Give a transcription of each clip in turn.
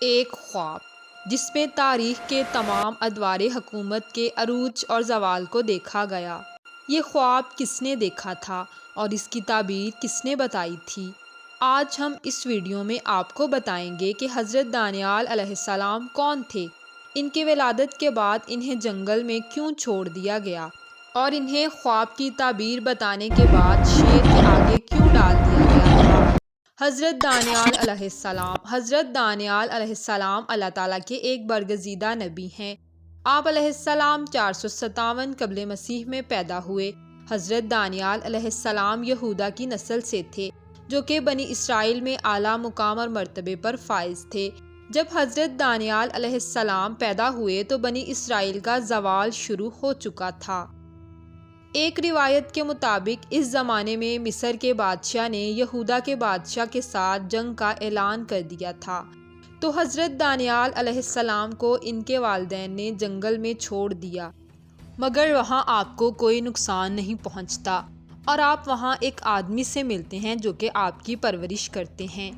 ایک خواب جس میں تاریخ کے تمام ادوار حکومت کے عروج اور زوال کو دیکھا گیا۔ یہ خواب کس نے دیکھا تھا اور اس کی تعبیر کس نے بتائی تھی؟ آج ہم اس ویڈیو میں آپ کو بتائیں گے کہ حضرت دانیال علیہ السلام کون تھے، ان کی ولادت کے بعد انہیں جنگل میں کیوں چھوڑ دیا گیا اور انہیں خواب کی تعبیر بتانے کے بعد شیر کے آگے کیوں ڈال دیا گیا تھا۔ حضرت دانیال علیہ السلام اللہ تعالیٰ کے ایک برگزیدہ نبی ہیں۔ آپ علیہ السلام 457 قبل مسیح میں پیدا ہوئے۔ حضرت دانیال علیہ السلام یہودا کی نسل سے تھے، جو کہ بنی اسرائیل میں اعلیٰ مقام اور مرتبے پر فائز تھے۔ جب حضرت دانیال علیہ السلام پیدا ہوئے تو بنی اسرائیل کا زوال شروع ہو چکا تھا۔ ایک روایت کے مطابق اس زمانے میں مصر کے بادشاہ نے یہودا کے بادشاہ کے ساتھ جنگ کا اعلان کر دیا تھا، تو حضرت دانیال علیہ السلام کو ان کے والدین نے جنگل میں چھوڑ دیا، مگر وہاں آپ کو کوئی نقصان نہیں پہنچتا اور آپ وہاں ایک آدمی سے ملتے ہیں جو کہ آپ کی پرورش کرتے ہیں۔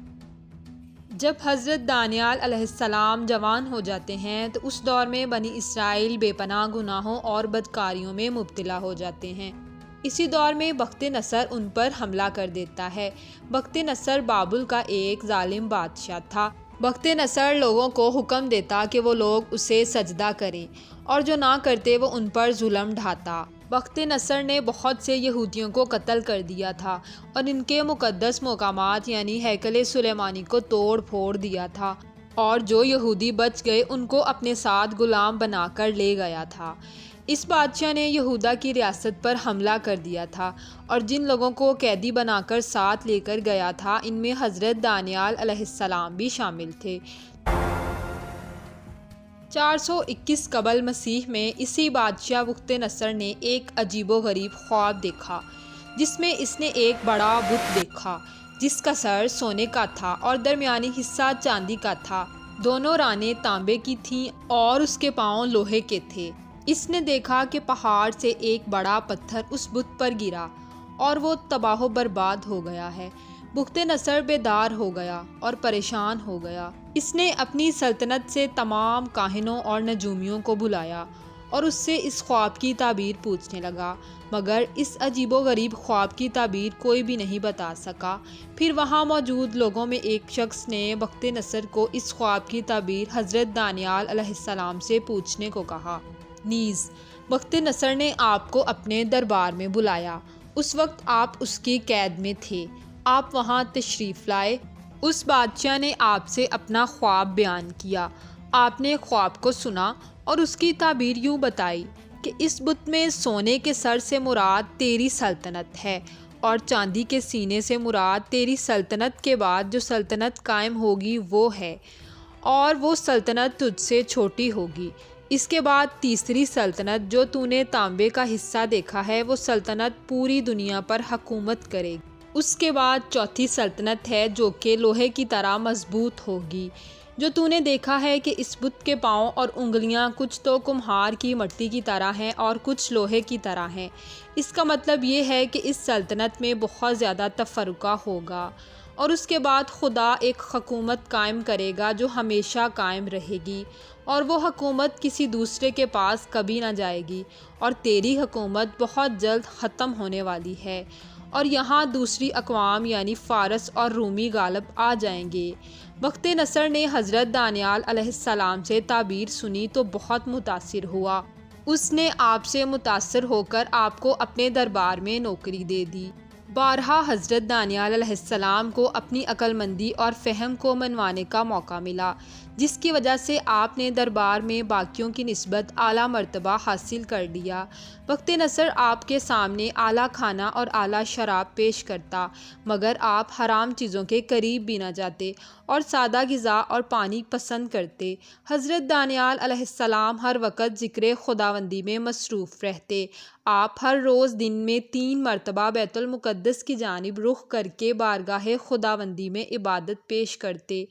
جب حضرت دانیال علیہ السلام جوان ہو جاتے ہیں تو اس دور میں بنی اسرائیل بے پناہ گناہوں اور بدکاریوں میں مبتلا ہو جاتے ہیں۔ اسی دور میں بخت نصر ان پر حملہ کر دیتا ہے۔ بخت نصر بابل کا ایک ظالم بادشاہ تھا۔ بخت نصر لوگوں کو حکم دیتا کہ وہ لوگ اسے سجدہ کریں اور جو نہ کرتے وہ ان پر ظلم ڈھاتا۔ بخت نصر نے بہت سے یہودیوں کو قتل کر دیا تھا اور ان کے مقدس مقامات یعنی ہیکل سلیمانی کو توڑ پھوڑ دیا تھا، اور جو یہودی بچ گئے ان کو اپنے ساتھ غلام بنا کر لے گیا تھا۔ اس بادشاہ نے یہودا کی ریاست پر حملہ کر دیا تھا اور جن لوگوں کو قیدی بنا کر ساتھ لے کر گیا تھا ان میں حضرت دانیال علیہ السلام بھی شامل تھے۔ 421 قبل مسیح میں اسی بادشاہ بخت نصر نے ایک عجیب و غریب خواب دیکھا، جس میں اس نے ایک بڑا بت دیکھا جس کا سر سونے کا تھا اور درمیانی حصہ چاندی کا تھا۔ دونوں رانیں تانبے کی تھیں اور اس کے پاؤں لوہے کے تھے۔ اس نے دیکھا کہ پہاڑ سے ایک بڑا پتھر اس بت پر گرا اور وہ تباہ و برباد ہو گیا ہے۔ بخت نصر بیدار ہو گیا اور پریشان ہو گیا۔ اس نے اپنی سلطنت سے تمام کاہنوں اور نجومیوں کو بلایا اور اس سے اس خواب کی تعبیر پوچھنے لگا، مگر اس عجیب و غریب خواب کی تعبیر کوئی بھی نہیں بتا سکا۔ پھر وہاں موجود لوگوں میں ایک شخص نے بخت نصر کو اس خواب کی تعبیر حضرت دانیال علیہ السلام سے پوچھنے کو کہا۔ نیز بخت نصر نے آپ کو اپنے دربار میں بلایا۔ اس وقت آپ اس کی قید میں تھے۔ آپ وہاں تشریف لائے۔ اس بادشاہ نے آپ سے اپنا خواب بیان کیا۔ آپ نے خواب کو سنا اور اس کی تعبیر یوں بتائی کہ اس بت میں سونے کے سر سے مراد تیری سلطنت ہے اور چاندی کے سینے سے مراد تیری سلطنت کے بعد جو سلطنت قائم ہوگی وہ ہے، اور وہ سلطنت تجھ سے چھوٹی ہوگی۔ اس کے بعد تیسری سلطنت جو تو نے تانبے کا حصہ دیکھا ہے وہ سلطنت پوری دنیا پر حکومت کرے گی۔ اس کے بعد چوتھی سلطنت ہے جو کہ لوہے کی طرح مضبوط ہوگی۔ جو تو نے دیکھا ہے کہ اس بت کے پاؤں اور انگلیاں کچھ تو کمہار کی مٹی کی طرح ہیں اور کچھ لوہے کی طرح ہیں، اس کا مطلب یہ ہے کہ اس سلطنت میں بہت زیادہ تفرقہ ہوگا، اور اس کے بعد خدا ایک حکومت قائم کرے گا جو ہمیشہ قائم رہے گی، اور وہ حکومت کسی دوسرے کے پاس کبھی نہ جائے گی، اور تیری حکومت بہت جلد ختم ہونے والی ہے، اور یہاں دوسری اقوام یعنی فارس اور رومی غالب آ جائیں گے۔ بخت نصر نے حضرت دانیال علیہ السلام سے تعبیر سنی تو بہت متاثر ہوا۔ اس نے آپ سے متاثر ہو کر آپ کو اپنے دربار میں نوکری دے دی۔ بارہا حضرت دانیال علیہ السلام کو اپنی عقل مندی اور فہم کو منوانے کا موقع ملا، جس کی وجہ سے آپ نے دربار میں باقیوں کی نسبت اعلیٰ مرتبہ حاصل کر لیا۔ بخت نصر آپ کے سامنے اعلیٰ کھانا اور اعلیٰ شراب پیش کرتا، مگر آپ حرام چیزوں کے قریب بھی نہ جاتے اور سادہ غذا اور پانی پسند کرتے۔ حضرت دانیال علیہ السلام ہر وقت ذکر خداوندی میں مصروف رہتے۔ آپ ہر روز دن میں 3 مرتبہ بیت المقدس کی جانب رخ کر کے بارگاہ خداوندی میں عبادت پیش کرتے۔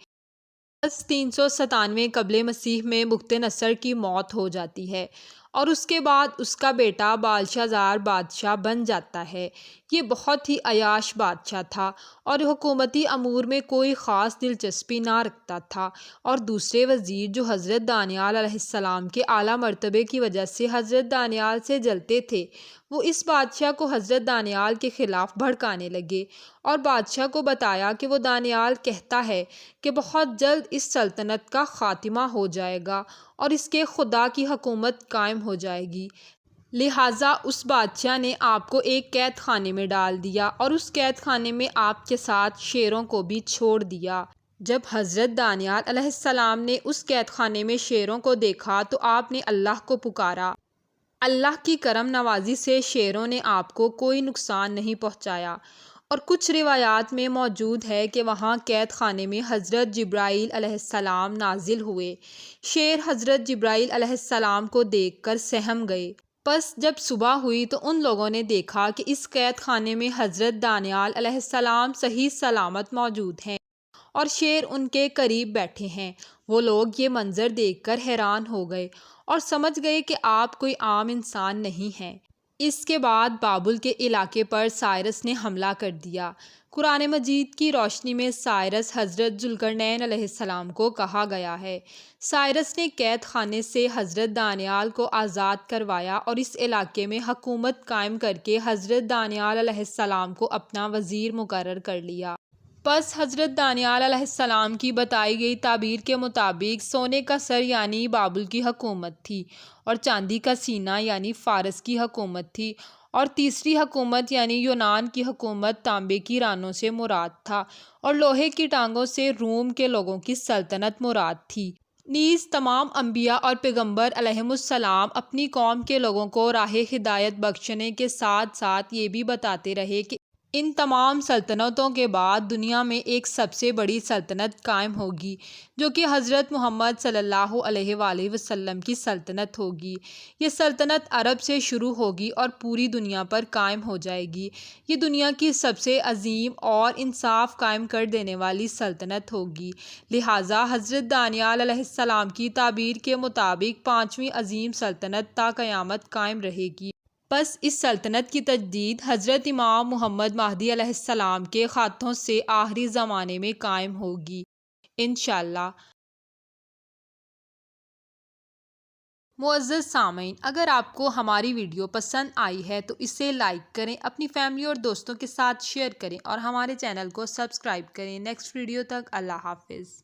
397 قبل مسیح میں بخت نصر کی موت ہو جاتی ہے اور اس کے بعد اس کا بیٹا بالشازر بادشاہ بن جاتا ہے۔ یہ بہت ہی عیاش بادشاہ تھا اور حکومتی امور میں کوئی خاص دلچسپی نہ رکھتا تھا، اور دوسرے وزیر جو حضرت دانیال علیہ السلام کے اعلیٰ مرتبے کی وجہ سے حضرت دانیال سے جلتے تھے، وہ اس بادشاہ کو حضرت دانیال کے خلاف بھڑکانے لگے اور بادشاہ کو بتایا کہ وہ دانیال کہتا ہے کہ بہت جلد اس سلطنت کا خاتمہ ہو جائے گا اور اس کے خدا کی حکومت قائم ہو جائے گی، لہٰذا اس بادشاہ نے آپ کو ایک قید خانے میں ڈال دیا اور اس قید خانے میں آپ کے ساتھ شیروں کو بھی چھوڑ دیا۔ جب حضرت دانیال علیہ السلام نے اس قید خانے میں شیروں کو دیکھا تو آپ نے اللہ کو پکارا۔ اللہ کی کرم نوازی سے شیروں نے آپ کو کوئی نقصان نہیں پہنچایا، اور کچھ روایات میں موجود ہے کہ وہاں قید خانے میں حضرت جبرائیل علیہ السلام نازل ہوئے۔ شیر حضرت جبرائیل علیہ السلام کو دیکھ کر سہم گئے۔ پس جب صبح ہوئی تو ان لوگوں نے دیکھا کہ اس قید خانے میں حضرت دانیال علیہ السلام صحیح سلامت موجود ہیں اور شیر ان کے قریب بیٹھے ہیں۔ وہ لوگ یہ منظر دیکھ کر حیران ہو گئے اور سمجھ گئے کہ آپ کوئی عام انسان نہیں ہیں۔ اس کے بعد بابل کے علاقے پر سائرس نے حملہ کر دیا۔ قرآن مجید کی روشنی میں سائرس حضرت ذوالقرنین علیہ السلام کو کہا گیا ہے۔ سائرس نے قید خانے سے حضرت دانیال کو آزاد کروایا اور اس علاقے میں حکومت قائم کر کے حضرت دانیال علیہ السلام کو اپنا وزیر مقرر کر لیا۔ پس حضرت دانیال علیہ السلام کی بتائی گئی تعبیر کے مطابق سونے کا سر یعنی بابل کی حکومت تھی، اور چاندی کا سینہ یعنی فارس کی حکومت تھی، اور تیسری حکومت یعنی یونان کی حکومت تانبے کی رانوں سے مراد تھا، اور لوہے کی ٹانگوں سے روم کے لوگوں کی سلطنت مراد تھی۔ نیز تمام انبیاء اور پیغمبر علیہم السلام اپنی قوم کے لوگوں کو راہ ہدایت بخشنے کے ساتھ ساتھ یہ بھی بتاتے رہے کہ ان تمام سلطنتوں کے بعد دنیا میں ایک سب سے بڑی سلطنت قائم ہوگی، جو کہ حضرت محمد صلی اللہ علیہ وآلہ وسلم کی سلطنت ہوگی۔ یہ سلطنت عرب سے شروع ہوگی اور پوری دنیا پر قائم ہو جائے گی۔ یہ دنیا کی سب سے عظیم اور انصاف قائم کر دینے والی سلطنت ہوگی، لہٰذا حضرت دانیال علیہ السلام کی تعبیر کے مطابق پانچویں عظیم سلطنت تا قیامت قائم رہے گی۔ پس اس سلطنت کی تجدید حضرت امام محمد مہدی علیہ السلام کے ہاتھوں سے آخری زمانے میں قائم ہوگی، انشاءاللہ۔ معزز سامعین، اگر آپ کو ہماری ویڈیو پسند آئی ہے تو اسے لائک کریں، اپنی فیملی اور دوستوں کے ساتھ شیئر کریں اور ہمارے چینل کو سبسکرائب کریں۔ نیکسٹ ویڈیو تک اللہ حافظ۔